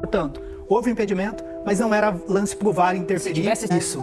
Portanto, houve impedimento, mas não era lance pro VAR interferir.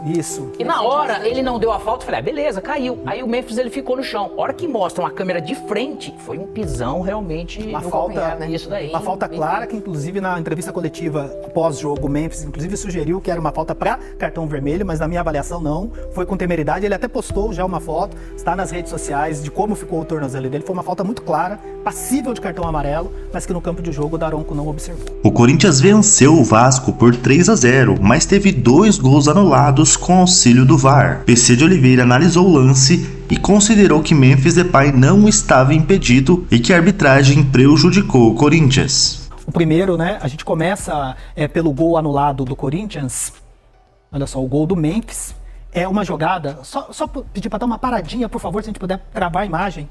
Isso. E na hora, ele não deu a falta, eu falei, beleza, caiu. Aí o Memphis, ele ficou no chão. A hora que mostra uma câmera de frente, foi um pisão realmente. Uma falta, né? Isso daí. Uma falta clara, que inclusive na entrevista coletiva pós-jogo, o Memphis inclusive sugeriu que era uma falta para cartão vermelho, mas na minha avaliação não, foi com temeridade. Ele até postou já uma foto, está nas redes sociais, de como ficou o tornozelo dele. Foi uma falta muito clara, passível de cartão amarelo, mas que no campo de jogo o Daronco não observou. O Corinthians venceu o Vasco por 3-0, mas teve 2 gols anulados com auxílio do VAR. PC de Oliveira analisou o lance e considerou que Memphis Depay não estava impedido e que a arbitragem prejudicou o Corinthians. O primeiro, né, a gente começa pelo gol anulado do Corinthians. Olha só, o gol do Memphis. É uma jogada, só pedir para dar uma paradinha, por favor, se a gente puder gravar a imagem.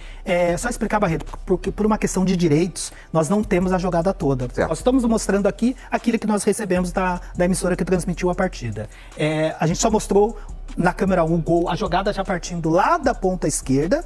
Só explicar, Barreto, porque por uma questão de direitos, nós não temos a jogada toda. Certo. Nós estamos mostrando aqui aquilo que nós recebemos da emissora que transmitiu a partida. A gente só mostrou na câmera 1 o gol, a jogada já partindo lá da ponta esquerda,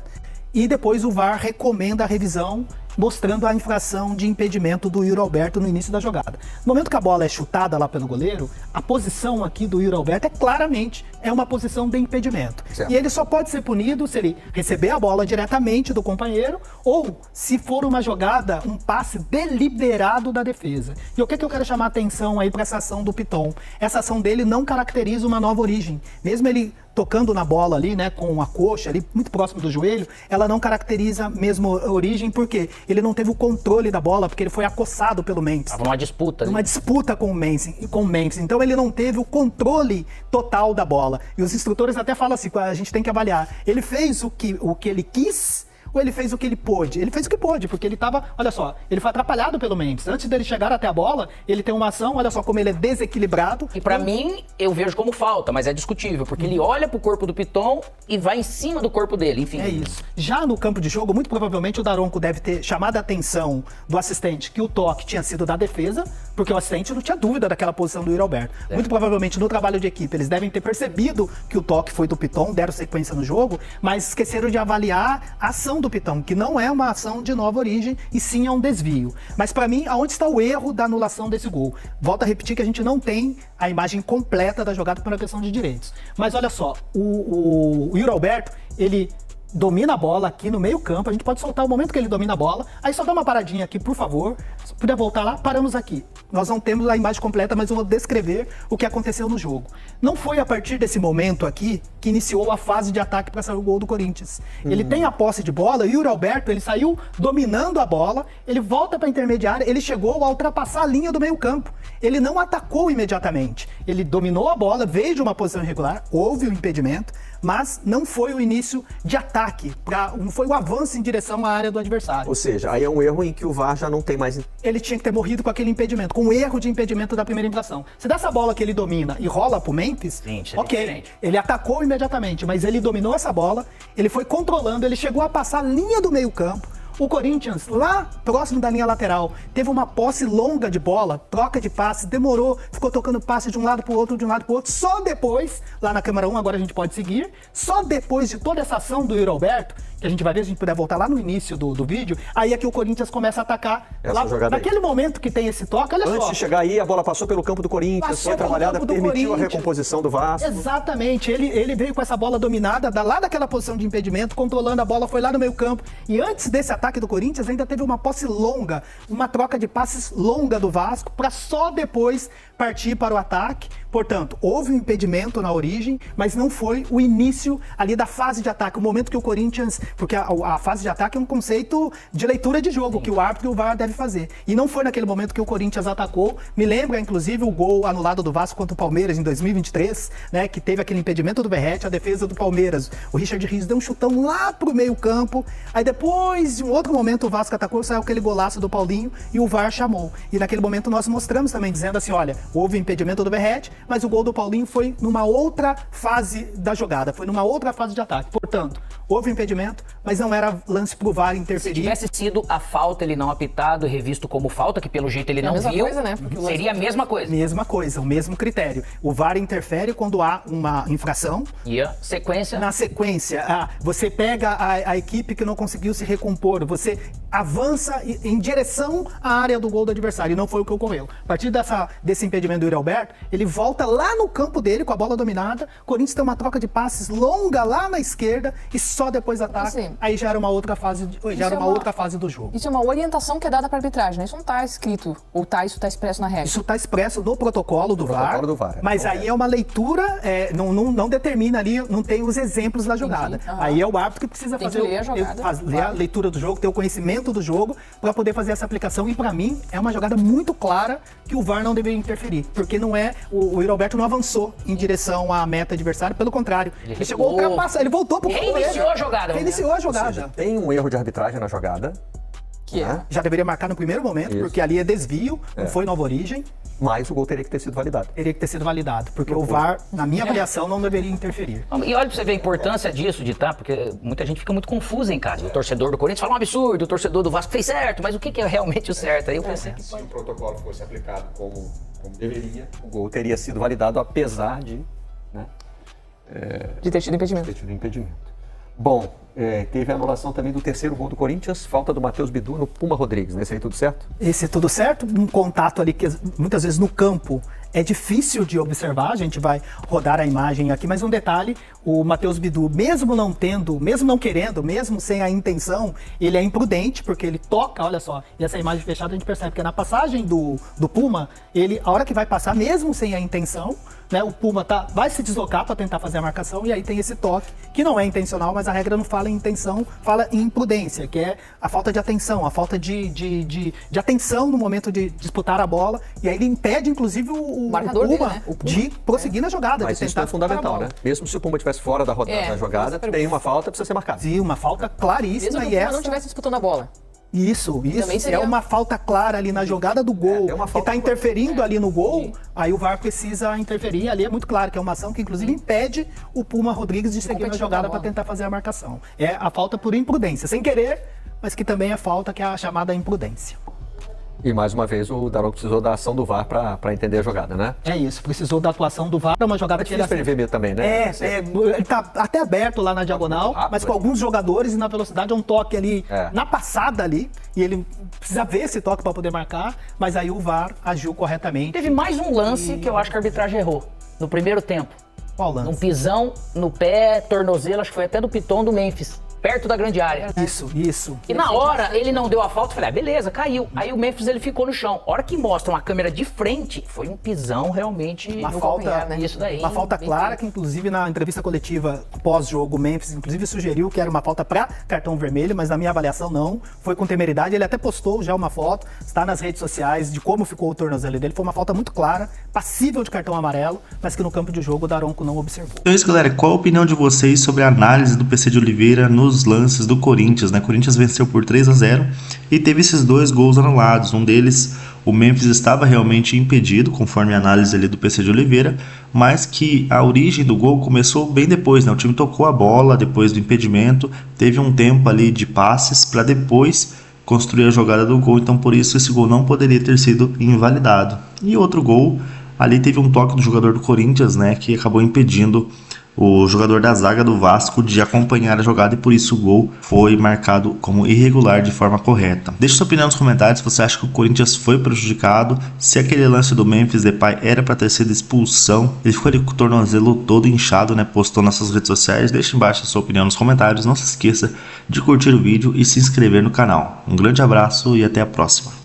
e depois o VAR recomenda a revisão, mostrando a infração de impedimento do Yuri Alberto no início da jogada. No momento que a bola é chutada lá pelo goleiro, a posição aqui do Yuri Alberto claramente uma posição de impedimento. Certo. E ele só pode ser punido se ele receber a bola diretamente do companheiro ou se for uma jogada, um passe deliberado da defesa. E o que eu quero chamar a atenção aí para essa ação do Piton? Essa ação dele não caracteriza uma nova origem. Mesmo ele tocando na bola ali, né, com a coxa ali, muito próximo do joelho, ela não caracteriza a mesma origem, porque ele não teve o controle da bola, porque ele foi acossado pelo Memphis. Tava uma disputa. Uma disputa com o Memphis. Então ele não teve o controle total da bola. E os instrutores até falam assim, a gente tem que avaliar. Ele fez o que ele quis, ou ele fez o que ele pôde? Ele fez o que pôde, porque ele estava, olha só, ele foi atrapalhado pelo Memphis. Antes dele chegar até a bola, ele tem uma ação, olha só como ele é desequilibrado. E pra mim, eu vejo como falta, mas é discutível, porque ele olha pro corpo do Piton e vai em cima do corpo dele, enfim. É isso. Já no campo de jogo, muito provavelmente o Daronco deve ter chamado a atenção do assistente que o toque tinha sido da defesa, porque o assistente não tinha dúvida daquela posição do Yuri Alberto. Muito provavelmente no trabalho de equipe, eles devem ter percebido que o toque foi do Piton, deram sequência no jogo, mas esqueceram de avaliar a ação do Piton, que não é uma ação de nova origem, e sim é um desvio. Mas para mim, aonde está o erro da anulação desse gol? Volto a repetir que a gente não tem a imagem completa da jogada por uma questão de direitos. Mas olha só, o Yuri Alberto, ele domina a bola aqui no meio campo, a gente pode soltar o momento que ele domina a bola, aí só dá uma paradinha aqui, por favor, se puder voltar lá, paramos aqui. Nós não temos a imagem completa, mas eu vou descrever o que aconteceu no jogo. Não foi a partir desse momento aqui que iniciou a fase de ataque para sair o gol do Corinthians. Ele tem a posse de bola, e o Yuri Alberto, ele saiu dominando a bola, ele volta para a intermediária, ele chegou a ultrapassar a linha do meio campo. Ele não atacou imediatamente, ele dominou a bola, veio de uma posição irregular, houve o impedimento, mas não foi o início de ataque, não foi o avanço em direção à área do adversário. Ou seja, aí é um erro em que o VAR já não tem mais... Ele tinha que ter morrido com aquele impedimento, com o erro de impedimento da primeira infração. Se dessa bola que ele domina e rola pro Memphis, ok, ele atacou imediatamente, mas ele dominou essa bola, ele foi controlando, ele chegou a passar a linha do meio campo. O Corinthians, lá próximo da linha lateral, teve uma posse longa de bola, troca de passe, demorou, ficou tocando passe de um lado pro outro, só depois, lá na câmera 1, agora a gente pode seguir, só depois de toda essa ação do Yuri Alberto, que a gente vai ver, se a gente puder voltar lá no início do vídeo, aí é que o Corinthians começa a atacar. Lá, naquele momento que tem esse toque, olha só. Antes de chegar aí, a bola passou pelo campo do Corinthians, foi trabalhada, permitiu a recomposição do Vasco. Exatamente, ele veio com essa bola dominada, lá daquela posição de impedimento, controlando a bola, foi lá no meio campo, e antes desse ataque do Corinthians ainda teve uma posse longa, uma troca de passes longa do Vasco, para só depois partir para o ataque. Portanto, houve um impedimento na origem, mas não foi o início ali da fase de ataque, o momento que o Corinthians, porque a fase de ataque é um conceito de leitura de jogo, que o árbitro e o VAR deve fazer. E não foi naquele momento que o Corinthians atacou. Me lembra, inclusive, o gol anulado do Vasco contra o Palmeiras em 2023, né, que teve aquele impedimento do Verratti, a defesa do Palmeiras. O Richard Rios deu um chutão lá pro meio campo, aí depois, de um outro momento, o Vasco atacou, saiu aquele golaço do Paulinho e o VAR chamou. E naquele momento nós mostramos também, dizendo assim, olha, houve impedimento do Verratti, mas o gol do Paulinho foi numa outra fase da jogada, foi numa outra fase de ataque. Portanto, houve impedimento, mas mas não era lance pro VAR Se interferir. tivesse sido a falta, ele não apitado e revisto como falta, que pelo jeito ele não mesma viu, coisa, né? Porque o lance- seria a mesma coisa. Mesma coisa, o mesmo critério. O VAR interfere quando há uma infração. E a sequência... Na sequência, você pega a equipe que não conseguiu se recompor, você avança em direção à área do gol do adversário, e não foi o que ocorreu. A partir desse impedimento do Yuri Alberto, ele volta lá no campo dele com a bola dominada, o Corinthians tem uma troca de passes longa lá na esquerda e só depois ataca, Assim, aí já era uma outra fase, outra fase do jogo. Isso é uma orientação que é dada para arbitragem, né? Isso não está escrito, ou isso está expresso na regra. Isso está expresso no protocolo do protocolo do VAR, mas aí é uma leitura, não determina ali, não tem os exemplos da jogada. Aí é o árbitro que precisa Tem que fazer ler a jogada, ler a leitura do jogo, ter o conhecimento do jogo para poder fazer essa aplicação. E para mim é uma jogada muito clara que o VAR não deveria interferir, porque não é o Yuri Alberto não avançou em direção à meta adversária, pelo contrário, ele chegou a ultrapassar, ele voltou pro Reiniciou a jogada. Reiniciou a jogada. Ou seja, tem um erro de arbitragem na jogada, Que é. Já deveria marcar no primeiro momento, Isso. porque ali é desvio, não foi nova origem. mas o gol teria que ter sido validado. Teria que ter sido validado, porque o VAR, na minha avaliação, não deveria interferir. E olha pra você ver a importância disso, porque muita gente fica muito confusa em casa. O torcedor do Corinthians fala um absurdo, o torcedor do Vasco fez certo, mas o que é realmente o certo? Aí eu pensei que Se o protocolo fosse aplicado como deveria, o gol teria sido validado apesar de De ter tido impedimento. ter tido impedimento. Bom, teve a anulação também do terceiro gol do Corinthians, falta do Matheus Bidu no Puma Rodrigues, nesse aí tudo certo? Esse tudo certo, um contato ali que muitas vezes no campo é difícil de observar, a gente vai rodar a imagem aqui, mas um detalhe, o Matheus Bidu, mesmo não tendo, mesmo não querendo, mesmo sem a intenção, ele é imprudente, porque ele toca, olha só, e essa imagem fechada a gente percebe que na passagem do Puma, ele, a hora que vai passar, mesmo sem a intenção, né, o Puma vai se deslocar para tentar fazer a marcação, e aí tem esse toque, que não é intencional, mas a regra não fala em intenção, fala em imprudência, que é a falta de atenção, a falta de atenção no momento de disputar a bola, e aí ele impede, inclusive, o marcador Puma, dele, né? O Puma. de prosseguir na jogada. Mas de isso tentar é fundamental, disputar a né? bola. Mesmo se o Puma estivesse fora da jogada, essa tem uma falta, precisa ser marcada. Sim, uma falta Mesmo claríssima, que o e Puma essa... não estivesse disputando a bola. Isso Também é seria- uma falta clara ali na jogada do gol, tem uma que falta está interferindo ali no gol, aí o VAR precisa interferir, ali é muito claro que é uma ação que inclusive impede o Puma Rodrigues de seguir na competir jogada com a para bola. tentar fazer a marcação. É a falta por imprudência, sem querer, mas que também é falta, que é a chamada imprudência. E mais uma vez o Daronco precisou da ação do VAR para entender a jogada, né? É isso, precisou da atuação do VAR, é uma jogada que ele Difícil pra ele ver também, né? ele tá até aberto lá na diagonal, rápido, mas com alguns jogadores e na velocidade é um toque ali, É. na passada ali, e ele precisa ver esse toque para poder marcar, mas aí o VAR agiu corretamente. teve mais um lance que eu acho que a arbitragem errou. No primeiro tempo. Qual Um lance? pisão no pé, tornozelo, acho que foi até do Piton do Memphis. Perto da grande área. Isso. E na hora ele não deu a falta, eu falei, beleza, caiu. Aí o Memphis ele ficou no chão. A hora que mostra uma câmera de frente, foi um pisão realmente. Uma no falta, calcanhar, né? Isso daí. uma falta bem clara feito. que inclusive na entrevista coletiva pós-jogo o Memphis inclusive sugeriu que era uma falta para cartão vermelho, mas na minha avaliação não, foi com temeridade, ele até postou já uma foto, está nas redes sociais de como ficou o tornozelo dele, foi uma falta muito clara, passível de cartão amarelo, mas que no campo de jogo o Daronco não observou. Então é isso, galera. Qual a opinião de vocês sobre a análise do PC de Oliveira nos lances do Corinthians, né? Corinthians venceu por 3-0 e teve esses dois gols anulados. Um deles, o Memphis estava realmente impedido, conforme a análise ali do PC de Oliveira, mas que a origem do gol começou bem depois, né? O time tocou a bola depois do impedimento, teve um tempo ali de passes para depois construir a jogada do gol, então por isso esse gol não poderia ter sido invalidado. E outro gol, ali teve um toque do jogador do Corinthians, né, que acabou impedindo o jogador da zaga do Vasco de acompanhar a jogada e por isso o gol foi marcado como irregular de forma correta. Deixe sua opinião nos comentários se você acha que o Corinthians foi prejudicado, se aquele lance do Memphis Depay era para ter sido expulsão. Ele ficou ali com o tornozelo todo inchado, né? Postou nas suas redes sociais. Deixe embaixo a sua opinião nos comentários. Não se esqueça de curtir o vídeo e se inscrever no canal. Um grande abraço e até a próxima.